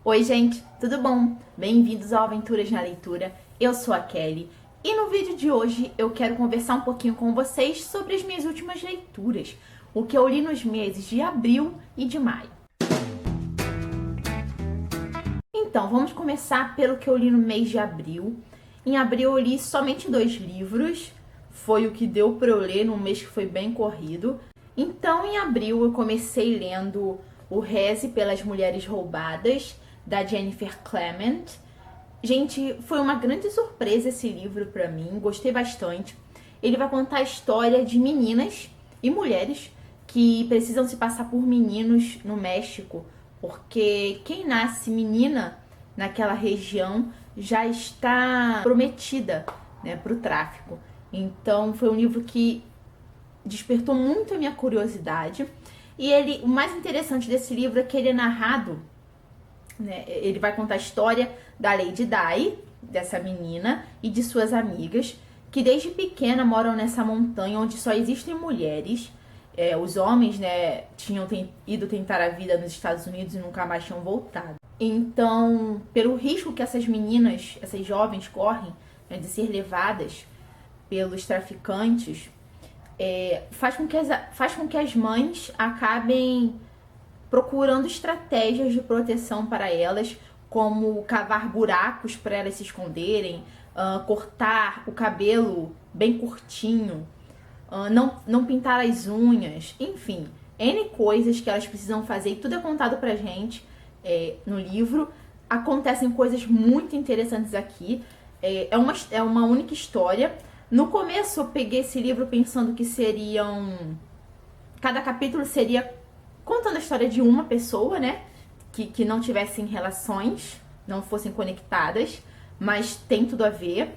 Oi gente, tudo bom? Bem-vindos ao Aventuras na Leitura, eu sou a Kelly e no vídeo de hoje eu quero conversar um pouquinho com vocês sobre as minhas últimas leituras, o que eu li nos meses de abril e de maio. Então, vamos começar pelo que eu li no mês de abril. Em abril eu li somente 2 livros, foi o que deu para eu ler num mês que foi bem corrido. Então, em abril eu comecei lendo O Reze pelas Mulheres Roubadas, da Jennifer Clement. Gente, foi uma grande surpresa esse livro pra mim, gostei bastante. Ele vai contar a história de meninas e mulheres que precisam se passar por meninos no México, porque quem nasce menina naquela região já está prometida, né, para o tráfico. Então foi um livro que despertou muito a minha curiosidade. E o mais interessante desse livro é que ele é narrado, né, ele vai contar a história da Lady Di, dessa menina, e de suas amigas, que desde pequena moram nessa montanha onde só existem mulheres. Os homens, né, tinham ido tentar a vida nos Estados Unidos e nunca mais tinham voltado. Então, pelo risco que essas meninas, essas jovens correm, né, de ser levadas pelos traficantes, faz com que as mães acabem procurando estratégias de proteção para elas, como cavar buracos para elas se esconderem, cortar o cabelo bem curtinho, não pintar as unhas, enfim, N coisas que elas precisam fazer, e tudo é contado pra gente no livro. Acontecem coisas muito interessantes aqui, é uma única história. No começo eu peguei esse livro pensando que cada capítulo seria contando a história de uma pessoa, né, que não tivessem relações, não fossem conectadas, mas tem tudo a ver.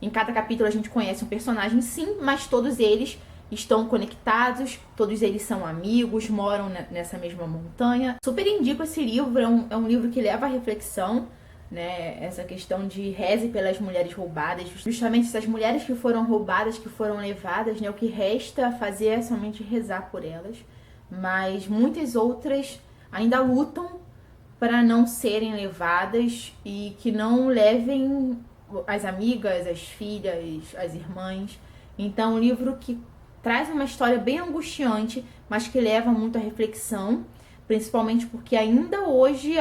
Em cada capítulo a gente conhece um personagem, sim, mas todos eles estão conectados, todos eles são amigos, moram nessa mesma montanha. Super indico esse livro, é um livro que leva à reflexão, né, essa questão de reze pelas mulheres roubadas, justamente essas mulheres que foram roubadas, que foram levadas, né, o que resta fazer é somente rezar por elas, mas muitas outras ainda lutam para não serem levadas e que não levem as amigas, as filhas, as irmãs. Então, um livro que traz uma história bem angustiante, mas que leva muito à reflexão, principalmente porque ainda hoje,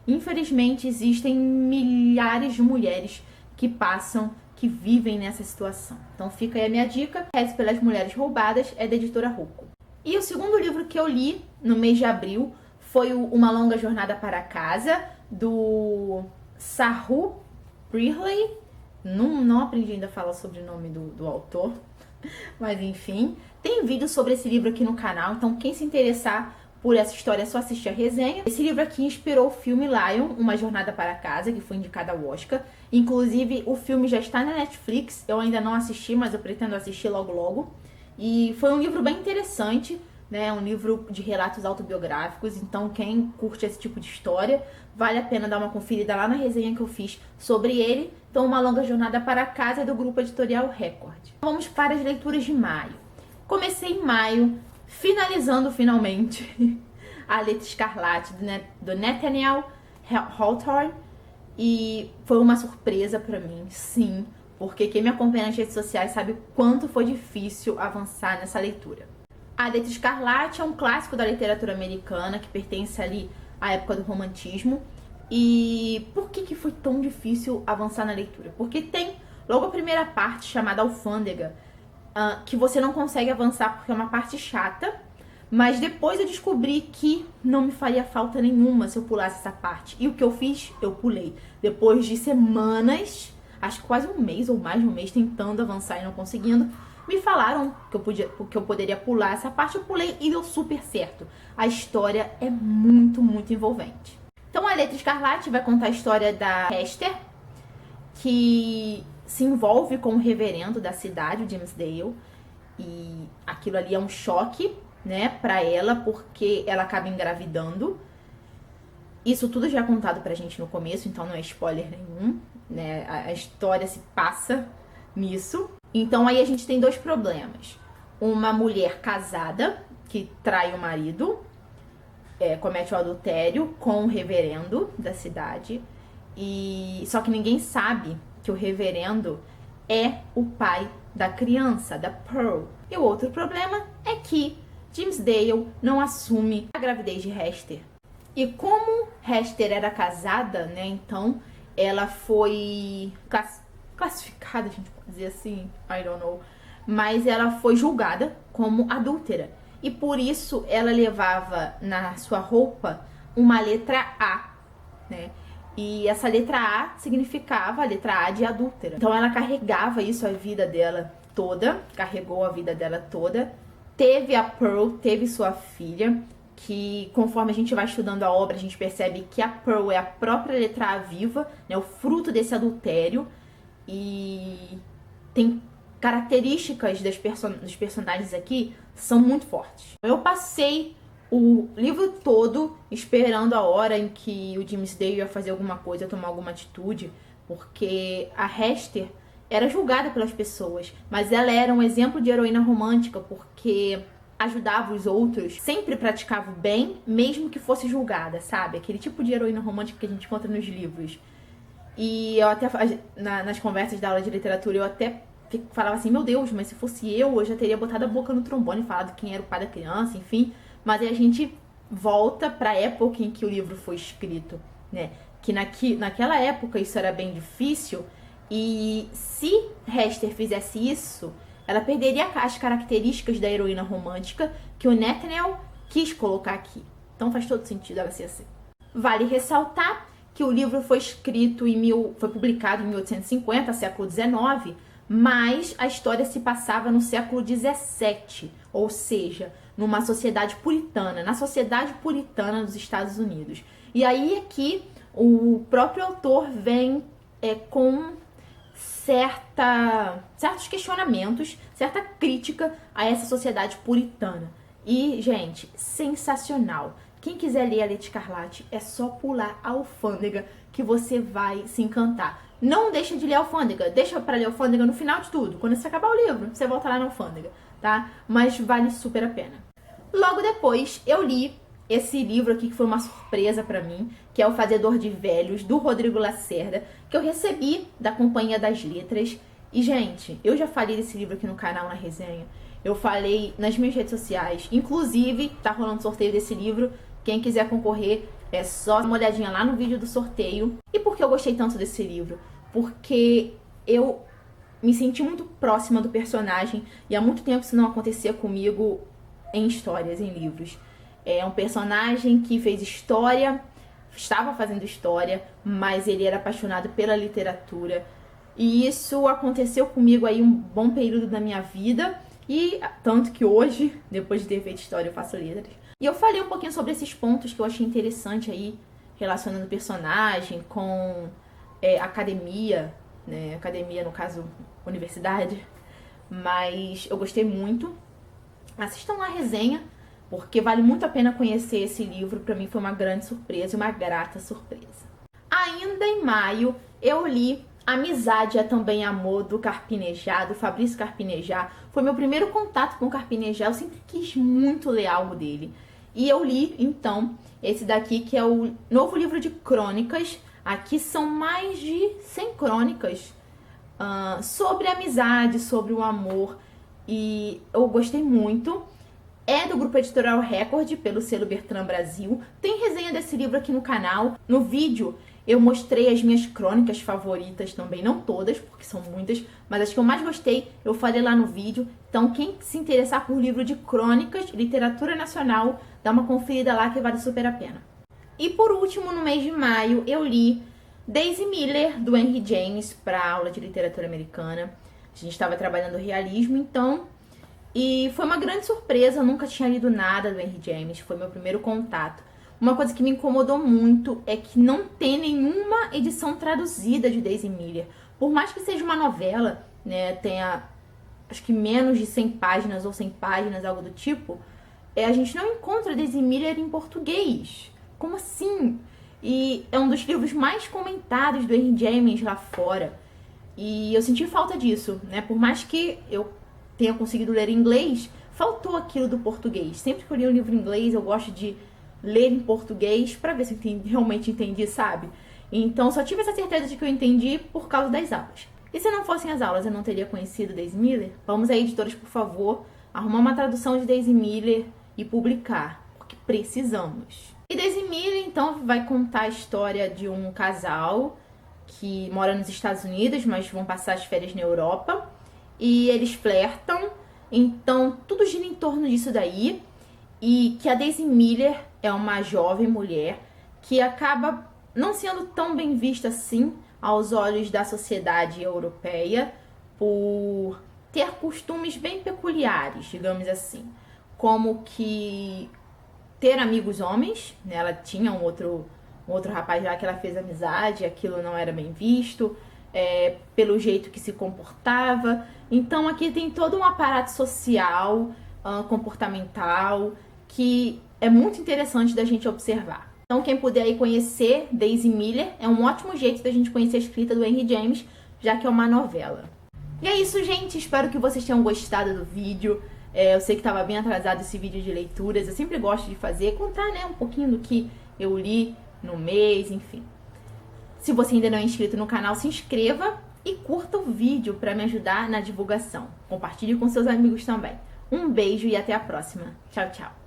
infelizmente, existem milhares de mulheres que vivem nessa situação. Então fica aí a minha dica, Reze pelas Mulheres Roubadas, é da editora Rocco. E o segundo livro que eu li no mês de abril foi Uma Longa Jornada para Casa, do Saru Brierley. Não aprendi ainda a falar sobre o nome do autor, mas enfim. Tem vídeo sobre esse livro aqui no canal, então quem se interessar por essa história é só assistir a resenha. Esse livro aqui inspirou o filme Lion, Uma Jornada para Casa, que foi indicado ao Oscar. Inclusive, o filme já está na Netflix, eu ainda não assisti, mas eu pretendo assistir logo logo. E foi um livro bem interessante, né? Um livro de relatos autobiográficos, então quem curte esse tipo de história, vale a pena dar uma conferida lá na resenha que eu fiz sobre ele. Então, Uma Longa Jornada para Casa, do grupo editorial Record. Vamos para as leituras de maio. Comecei em maio, finalizando finalmente A Letra Escarlate, do Nathaniel Hawthorne, e foi uma surpresa pra mim, sim, porque quem me acompanha nas redes sociais sabe o quanto foi difícil avançar nessa leitura. A Letra Escarlate é um clássico da literatura americana que pertence ali à época do romantismo. E por que foi tão difícil avançar na leitura? Porque tem logo a primeira parte, chamada Alfândega, que você não consegue avançar porque é uma parte chata, mas depois eu descobri que não me faria falta nenhuma se eu pulasse essa parte. E o que eu fiz? Eu pulei. Depois de semanas, acho que quase um mês ou mais de um mês tentando avançar e não conseguindo, me falaram que eu poderia pular essa parte, eu pulei e deu super certo. A história é muito, muito envolvente. Então, A Letra Escarlate vai contar a história da Hester, que se envolve com o reverendo da cidade, o James Dale, e aquilo ali é um choque, né, pra ela, porque ela acaba engravidando. Isso tudo já é contado pra gente no começo, então não é spoiler nenhum, né, a história se passa nisso. Então aí a gente tem 2 problemas. Uma mulher casada, que trai o marido, comete o adultério com o reverendo da cidade. E só que ninguém sabe que o reverendo é o pai da criança, da Pearl. E o outro problema é que James Dale não assume a gravidez de Hester. E como Hester era casada, né, então ela foi classificada, a gente pode dizer assim, I don't know, mas ela foi julgada como adúltera. E por isso ela levava na sua roupa uma letra A, né? E essa letra A significava a letra A de adúltera. Então ela carregava isso a vida dela toda, carregou a vida dela toda. Teve a Pearl, teve sua filha, que conforme a gente vai estudando a obra, a gente percebe que a Pearl é a própria letra A viva, né, o fruto desse adultério. E tem características dos personagens aqui são muito fortes. Eu passei o livro todo esperando a hora em que o James Dale ia fazer alguma coisa, tomar alguma atitude, porque a Hester era julgada pelas pessoas, mas ela era um exemplo de heroína romântica, porque ajudava os outros, sempre praticava o bem, mesmo que fosse julgada, sabe? Aquele tipo de heroína romântica que a gente encontra nos livros. E eu até, nas conversas da aula de literatura, eu até falava assim, meu Deus, mas se fosse eu já teria botado a boca no trombone e falado quem era o pai da criança, enfim. Mas aí a gente volta para a época em que o livro foi escrito, né? Que naquela época isso era bem difícil, e se Hester fizesse isso, ela perderia as características da heroína romântica que o Nathaniel quis colocar aqui. Então faz todo sentido ela ser assim. Vale ressaltar que o livro foi foi publicado em 1850, século XIX, mas a história se passava no século XVII, ou seja, numa sociedade puritana, na sociedade puritana dos Estados Unidos. E aí é que o próprio autor vem com certos questionamentos, certa crítica a essa sociedade puritana. E, gente, sensacional. Quem quiser ler a Letra Escarlate, é só pular a Alfândega que você vai se encantar. Não deixa de ler a Alfândega, deixa para ler a Alfândega no final de tudo. Quando você acabar o livro, você volta lá na Alfândega, tá? Mas vale super a pena. Logo depois, eu li esse livro aqui, que foi uma surpresa pra mim, que é O Fazedor de Velhos, do Rodrigo Lacerda, que eu recebi da Companhia das Letras. E, gente, eu já falei desse livro aqui no canal, na resenha. Eu falei nas minhas redes sociais. Inclusive, tá rolando sorteio desse livro. Quem quiser concorrer, é só dar uma olhadinha lá no vídeo do sorteio. E por que eu gostei tanto desse livro? Porque eu me senti muito próxima do personagem, e há muito tempo isso não acontecia comigo em histórias, em livros. É um personagem que fez história, estava fazendo história, mas ele era apaixonado pela literatura. E isso aconteceu comigo aí um bom período da minha vida, e tanto que hoje, depois de ter feito história, eu faço letras. E eu falei um pouquinho sobre esses pontos que eu achei interessante aí, relacionando o personagem com academia, né? Academia, no caso, universidade. Mas eu gostei muito. Assistam lá a resenha, porque vale muito a pena conhecer esse livro. Pra mim foi uma grande surpresa, uma grata surpresa. Ainda em maio, eu li Amizade é Também Amor, do Carpinejar, do Fabrício Carpinejar. Foi meu primeiro contato com o Carpinejar, eu sempre quis muito ler algo dele. E eu li, então, esse daqui, que é o novo livro de crônicas. Aqui são mais de 100 crônicas sobre amizade, sobre o amor. E eu gostei muito. É do grupo editorial Record, pelo selo Bertrand Brasil. Tem resenha desse livro aqui no canal. No vídeo eu mostrei as minhas crônicas favoritas também, não todas, porque são muitas, mas as que eu mais gostei eu falei lá no vídeo. Então quem se interessar por livro de crônicas, literatura nacional, dá uma conferida lá que vale super a pena. E por último, no mês de maio, eu li Daisy Miller, do Henry James, para aula de literatura americana. A gente estava trabalhando realismo, então... E foi uma grande surpresa, eu nunca tinha lido nada do Henry James, foi meu primeiro contato. Uma coisa que me incomodou muito é que não tem nenhuma edição traduzida de Daisy Miller. Por mais que seja uma novela, né, tenha acho que menos de 100 páginas ou 100 páginas, algo do tipo, a gente não encontra Daisy Miller em português. Como assim? E é um dos livros mais comentados do Henry James lá fora. E eu senti falta disso, né? Por mais que eu tenha conseguido ler em inglês, faltou aquilo do português. Sempre que eu li um livro em inglês, eu gosto de ler em português pra ver se eu realmente entendi, sabe? Então só tive essa certeza de que eu entendi por causa das aulas. E se não fossem as aulas, eu não teria conhecido Daisy Miller? Vamos aí, editoras, por favor, arrumar uma tradução de Daisy Miller e publicar, porque precisamos. E Daisy Miller, então, vai contar a história de um casal que mora nos Estados Unidos, mas vão passar as férias na Europa. E eles flertam, então tudo gira em torno disso daí. E que a Daisy Miller é uma jovem mulher que acaba não sendo tão bem vista assim aos olhos da sociedade europeia por ter costumes bem peculiares, digamos assim, como que ter amigos homens, né? Ela tinha um outro rapaz lá que ela fez amizade, aquilo não era bem visto, pelo jeito que se comportava. Então aqui tem todo um aparato social, comportamental, que é muito interessante da gente observar. Então quem puder aí conhecer Daisy Miller, é um ótimo jeito da gente conhecer a escrita do Henry James, já que é uma novela. E é isso, gente. Espero que vocês tenham gostado do vídeo. Eu sei que estava bem atrasado esse vídeo de leituras. Eu sempre gosto de fazer, contar, né, um pouquinho do que eu li no mês, enfim. Se você ainda não é inscrito no canal, se inscreva e curta o vídeo para me ajudar na divulgação. Compartilhe com seus amigos também. Um beijo e até a próxima. Tchau, tchau.